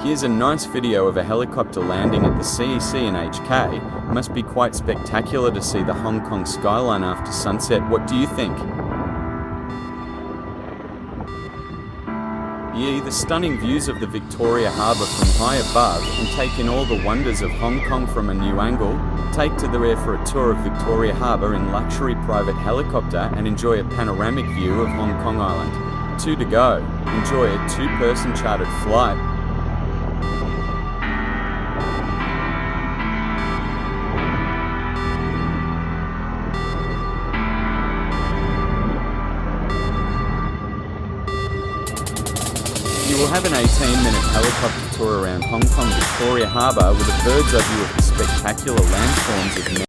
Here's a nice video of a helicopter landing at the CEC in HK. Must be quite spectacular to see the Hong Kong skyline after sunset. What do you think? Yeah, the stunning views of the Victoria Harbour from high above, and take in all the wonders of Hong Kong from a new angle. Take to the air for a tour of Victoria Harbour in luxury private helicopter and enjoy a panoramic view of Hong Kong Island. 2 to go. Enjoy a 2-person chartered flight. You will have an 18-minute helicopter tour around Hong Kong Victoria Harbour with a bird's eye view of the spectacular landforms of